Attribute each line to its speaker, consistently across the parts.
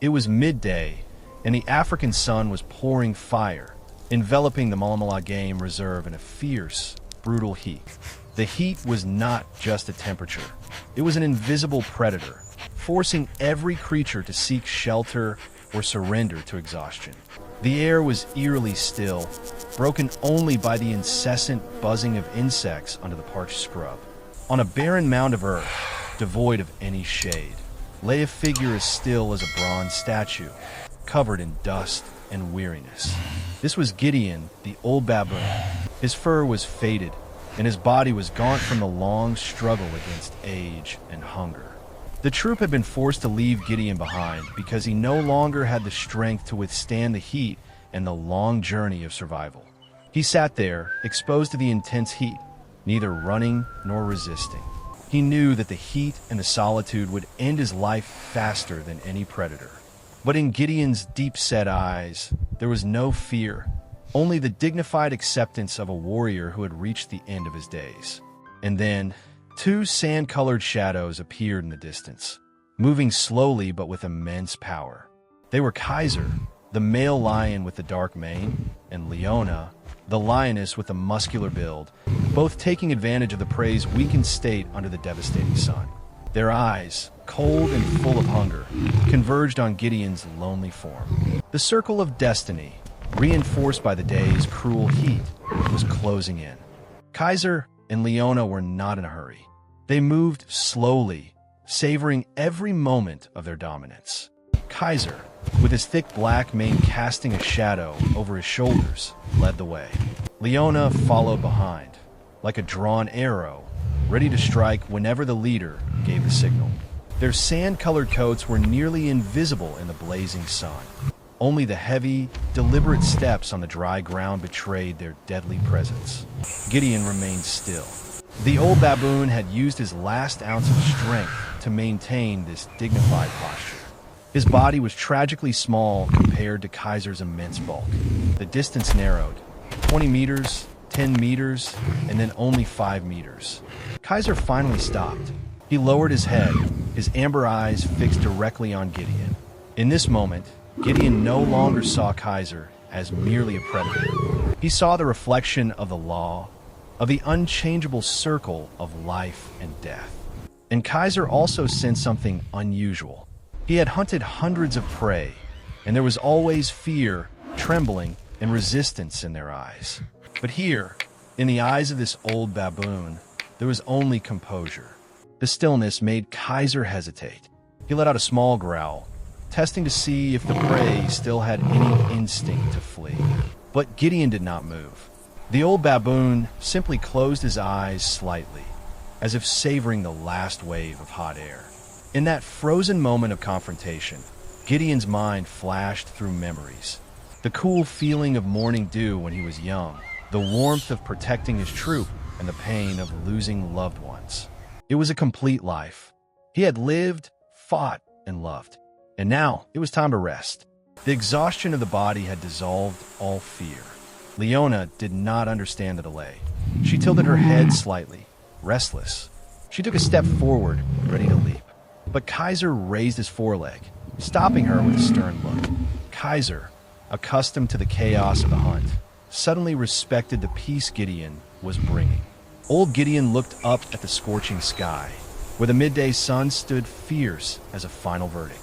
Speaker 1: It was midday, and the African sun was pouring fire, enveloping the Malamala Game Reserve in a fierce, brutal heat. The heat was not just a temperature. It was an invisible predator, forcing every creature to seek shelter or surrender to exhaustion. The air was eerily still, broken only by the incessant buzzing of insects under the parched scrub. On a barren mound of earth, devoid of any shade, lay a figure as still as a bronze statue, covered in dust and weariness. This was Gideon, the old baboon. His fur was faded, and his body was gaunt from the long struggle against age and hunger. The troop had been forced to leave Gideon behind because he no longer had the strength to withstand the heat and the long journey of survival. He sat there, exposed to the intense heat, neither running nor resisting. He knew that the heat and the solitude would end his life faster than any predator. But in Gideon's deep-set eyes, there was no fear, only the dignified acceptance of a warrior who had reached the end of his days. And then, two sand-colored shadows appeared in the distance, moving slowly but with immense power. They were Kaiser, the male lion with the dark mane, and Leona, the lioness with the muscular build, both taking advantage of the prey's weakened state under the devastating sun. Their eyes, cold and full of hunger, converged on Gideon's lonely form. The circle of destiny, reinforced by the day's cruel heat, was closing in. Kaiser and Leona were not in a hurry. They moved slowly, savoring every moment of their dominance. Kaiser, with his thick black mane casting a shadow over his shoulders, led the way. Leona followed behind, like a drawn arrow, ready to strike whenever the leader gave the signal. Their sand-colored coats were nearly invisible in the blazing sun. Only the heavy, deliberate steps on the dry ground betrayed their deadly presence. Gideon remained still. The old baboon had used his last ounce of strength to maintain this dignified posture. His body was tragically small compared to Kaiser's immense bulk. The distance narrowed, 20 meters, 10 meters, and then only 5 meters. Kaiser finally stopped. He lowered his head, his amber eyes fixed directly on Gideon. In this moment, Gideon no longer saw Kaiser as merely a predator. He saw the reflection of the law, of the unchangeable circle of life and death. And Kaiser also sensed something unusual. He had hunted hundreds of prey, and there was always fear, trembling, and resistance in their eyes. But here, in the eyes of this old baboon, there was only composure. The stillness made Kaiser hesitate. He let out a small growl, testing to see if the prey still had any instinct to flee. But Gideon did not move. The old baboon simply closed his eyes slightly, as if savoring the last wave of hot air. In that frozen moment of confrontation, Gideon's mind flashed through memories. The cool feeling of morning dew when he was young, the warmth of protecting his troop, and the pain of losing loved ones. It was a complete life. He had lived, fought, and loved. And now, it was time to rest. The exhaustion of the body had dissolved all fear. Leona did not understand the delay. She tilted her head slightly, restless. She took a step forward, ready to leap. But Kaiser raised his foreleg, stopping her with a stern look. Kaiser, accustomed to the chaos of the hunt, suddenly respected the peace Gideon was bringing. Old Gideon looked up at the scorching sky, where the midday sun stood fierce as a final verdict.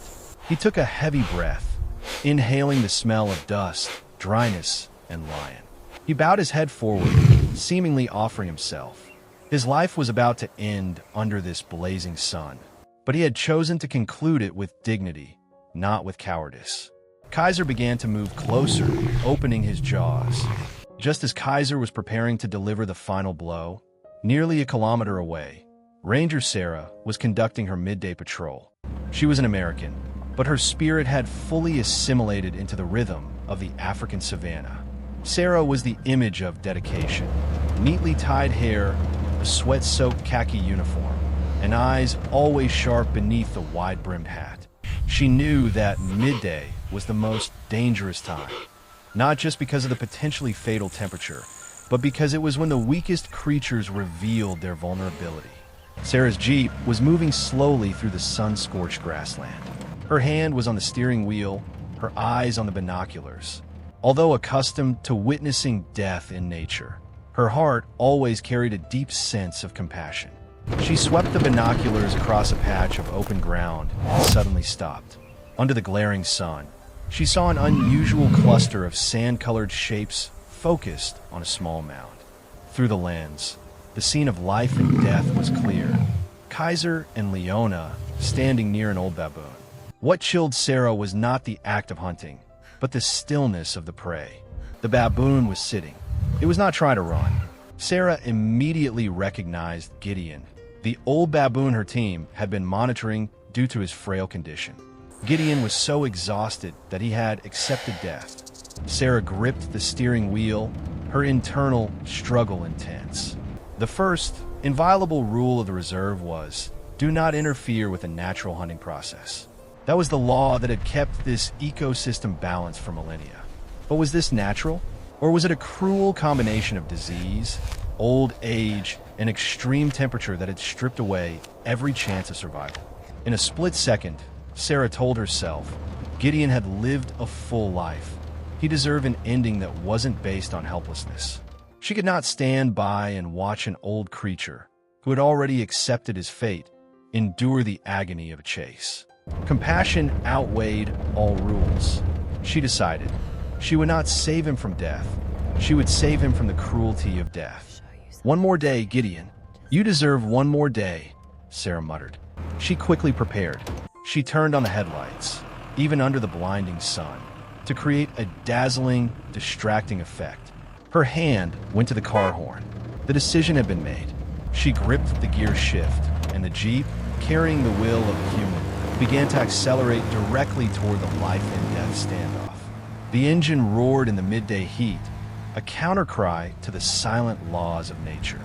Speaker 1: He took a heavy breath, inhaling the smell of dust, dryness, and lion. He bowed his head forward, seemingly offering himself. His life was about to end under this blazing sun, but he had chosen to conclude it with dignity, not with cowardice. Kaiser began to move closer, opening his jaws. Just as Kaiser was preparing to deliver the final blow, nearly a kilometer away, Ranger Sarah was conducting her midday patrol. She was an American, but her spirit had fully assimilated into the rhythm of the African savanna. Sarah was the image of dedication. Neatly tied hair, a sweat-soaked khaki uniform, and eyes always sharp beneath the wide-brimmed hat. She knew that midday was the most dangerous time, not just because of the potentially fatal temperature, but because it was when the weakest creatures revealed their vulnerability. Sarah's jeep was moving slowly through the sun-scorched grassland. Her hand was on the steering wheel, her eyes on the binoculars. Although accustomed to witnessing death in nature, her heart always carried a deep sense of compassion. She swept the binoculars across a patch of open ground and suddenly stopped. Under the glaring sun, she saw an unusual cluster of sand-colored shapes focused on a small mound. Through the lens, the scene of life and death was clear. Kaiser and Leona standing near an old baboon. What chilled Sarah was not the act of hunting, but the stillness of the prey. The baboon was sitting. It was not trying to run. Sarah immediately recognized Gideon, the old baboon her team had been monitoring due to his frail condition. Gideon was so exhausted that he had accepted death. Sarah gripped the steering wheel, her internal struggle intense. The first, inviolable rule of the reserve was, do not interfere with the natural hunting process. That was the law that had kept this ecosystem balanced for millennia. But was this natural? Or was it a cruel combination of disease, old age, and extreme temperature that had stripped away every chance of survival? In a split second, Sarah told herself, Gideon had lived a full life. He deserved an ending that wasn't based on helplessness. She could not stand by and watch an old creature, who had already accepted his fate, endure the agony of a chase. Compassion outweighed all rules. She decided she would not save him from death. She would save him from the cruelty of death. One more day, Gideon. You deserve one more day, Sarah muttered. She quickly prepared. She turned on the headlights, even under the blinding sun, to create a dazzling, distracting effect. Her hand went to the car horn. The decision had been made. She gripped the gear shift, and the Jeep, carrying the will of a human, began to accelerate directly toward the life and death standoff. The engine roared in the midday heat, a countercry to the silent laws of nature.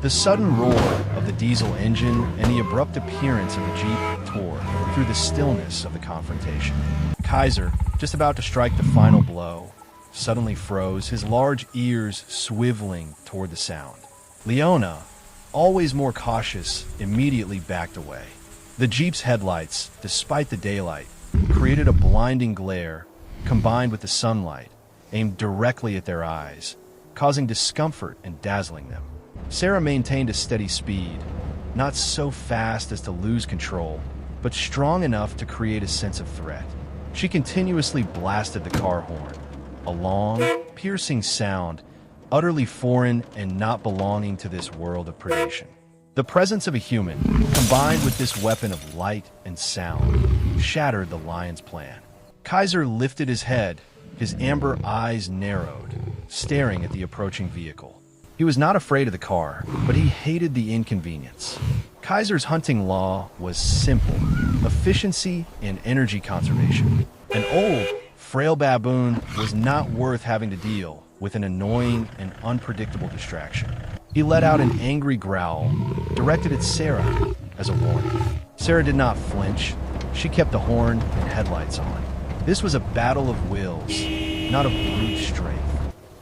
Speaker 1: The sudden roar of the diesel engine and the abrupt appearance of the Jeep tore through the stillness of the confrontation. Kaiser, just about to strike the final blow, suddenly froze, his large ears swiveling toward the sound. Leona, always more cautious, immediately backed away. The Jeep's headlights, despite the daylight, created a blinding glare combined with the sunlight, aimed directly at their eyes, causing discomfort and dazzling them. Sarah maintained a steady speed, not so fast as to lose control, but strong enough to create a sense of threat. She continuously blasted the car horn, a long, piercing sound, utterly foreign and not belonging to this world of predation. The presence of a human, combined with this weapon of light and sound, shattered the lion's plan. Kaiser lifted his head, his amber eyes narrowed, staring at the approaching vehicle. He was not afraid of the car, but he hated the inconvenience. Kaiser's hunting law was simple: efficiency and energy conservation. An old, frail baboon was not worth having to deal with an annoying and unpredictable distraction. He let out an angry growl, directed at Sarah as a warning. Sarah did not flinch. She kept the horn and headlights on. This was a battle of wills, not of brute strength.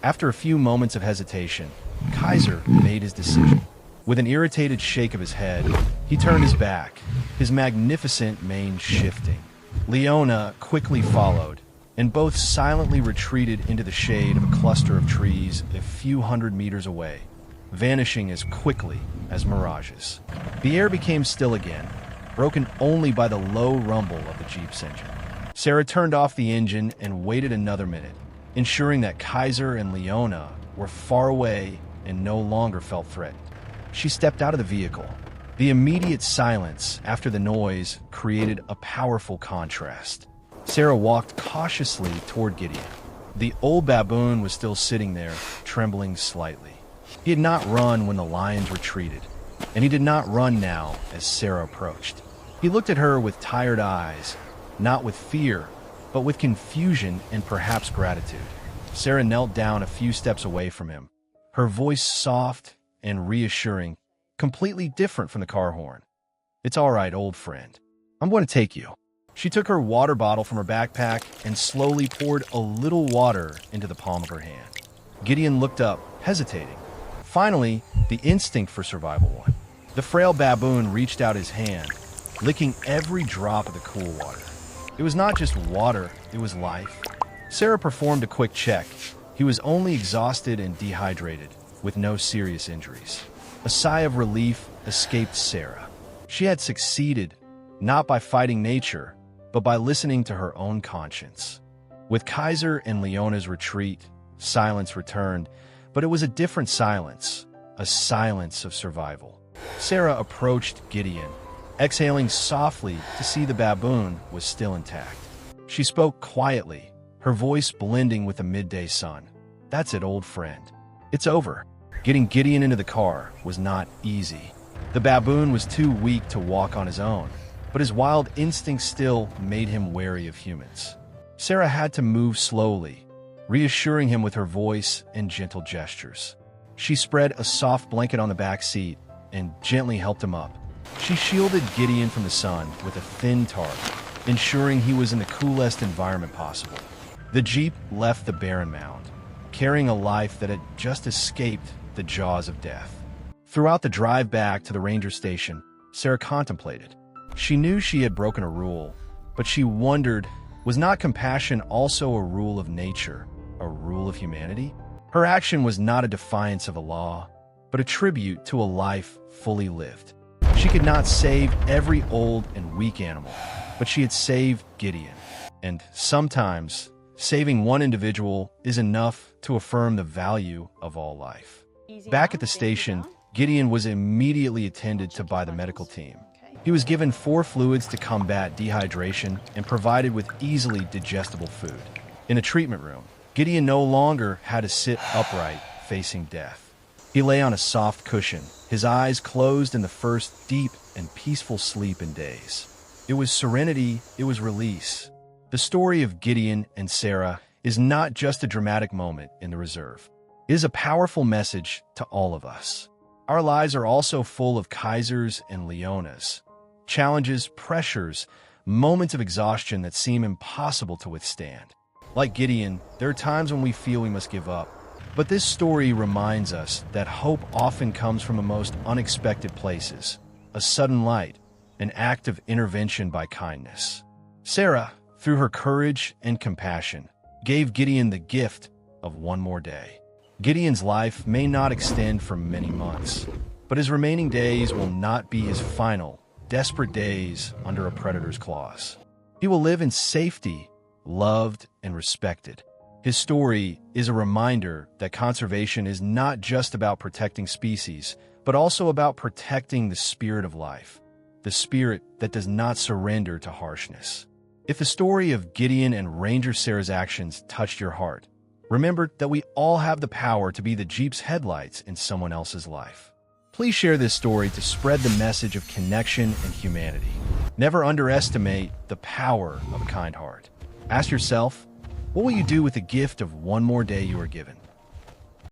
Speaker 1: After a few moments of hesitation, Kaiser made his decision. With an irritated shake of his head, he turned his back, his magnificent mane shifting. Leona quickly followed, and both silently retreated into the shade of a cluster of trees a few hundred meters away, vanishing as quickly as mirages. The air became still again, broken only by the low rumble of the Jeep's engine. Sarah turned off the engine and waited another minute, ensuring that Kaiser and Leona were far away and no longer felt threatened. She stepped out of the vehicle. The immediate silence after the noise created a powerful contrast. Sarah walked cautiously toward Gideon. The old baboon was still sitting there, trembling slightly. He had not run when the lions retreated, and he did not run now as Sarah approached. He looked at her with tired eyes, not with fear, but with confusion and perhaps gratitude. Sarah knelt down a few steps away from him, her voice soft and reassuring, completely different from the car horn. "It's all right, old friend. I'm going to take you." She took her water bottle from her backpack and slowly poured a little water into the palm of her hand. Gideon looked up, hesitating. Finally, the instinct for survival won. The frail baboon reached out his hand, licking every drop of the cool water. It was not just water, it was life. Sarah performed a quick check. He was only exhausted and dehydrated, with no serious injuries. A sigh of relief escaped Sarah. She had succeeded, not by fighting nature, but by listening to her own conscience. With Kaiser and Leona's retreat, silence returned, but it was a different silence, a silence of survival. Sarah approached Gideon, exhaling softly to see the baboon was still intact. She spoke quietly, her voice blending with the midday sun. "That's it, old friend. It's over." Getting Gideon into the car was not easy. The baboon was too weak to walk on his own, but his wild instincts still made him wary of humans. Sarah had to move slowly, reassuring him with her voice and gentle gestures. She spread a soft blanket on the back seat and gently helped him up. She shielded Gideon from the sun with a thin tarp, ensuring he was in the coolest environment possible. The Jeep left the barren mound, carrying a life that had just escaped the jaws of death. Throughout the drive back to the ranger station, Sarah contemplated. She knew she had broken a rule, but she wondered, was not compassion also a rule of nature, a rule of humanity? Her action was not a defiance of a law, but a tribute to a life fully lived. She could not save every old and weak animal, but she had saved Gideon. And sometimes, saving one individual is enough to affirm the value of all life. Back at the station, Gideon was immediately attended to by the medical team. He was given 4 fluids to combat dehydration and provided with easily digestible food. In a treatment room, Gideon no longer had to sit upright, facing death. He lay on a soft cushion, his eyes closed in the first deep and peaceful sleep in days. It was serenity, it was release. The story of Gideon and Sarah is not just a dramatic moment in the reserve. It is a powerful message to all of us. Our lives are also full of Kaisers and Leonas, challenges, pressures, moments of exhaustion that seem impossible to withstand. Like Gideon, there are times when we feel we must give up. But this story reminds us that hope often comes from the most unexpected places, a sudden light, an act of intervention by kindness. Sarah, through her courage and compassion, gave Gideon the gift of one more day. Gideon's life may not extend for many months, but his remaining days will not be his final, desperate days under a predator's claws. He will live in safety, loved and respected. His story is a reminder that conservation is not just about protecting species, but also about protecting the spirit of life, the spirit that does not surrender to harshness. If the story of Gideon and Ranger Sarah's actions touched your heart, remember that we all have the power to be the Jeep's headlights in someone else's life. Please share this story to spread the message of connection and humanity. Never underestimate the power of a kind heart. Ask yourself, what will you do with the gift of one more day you are given?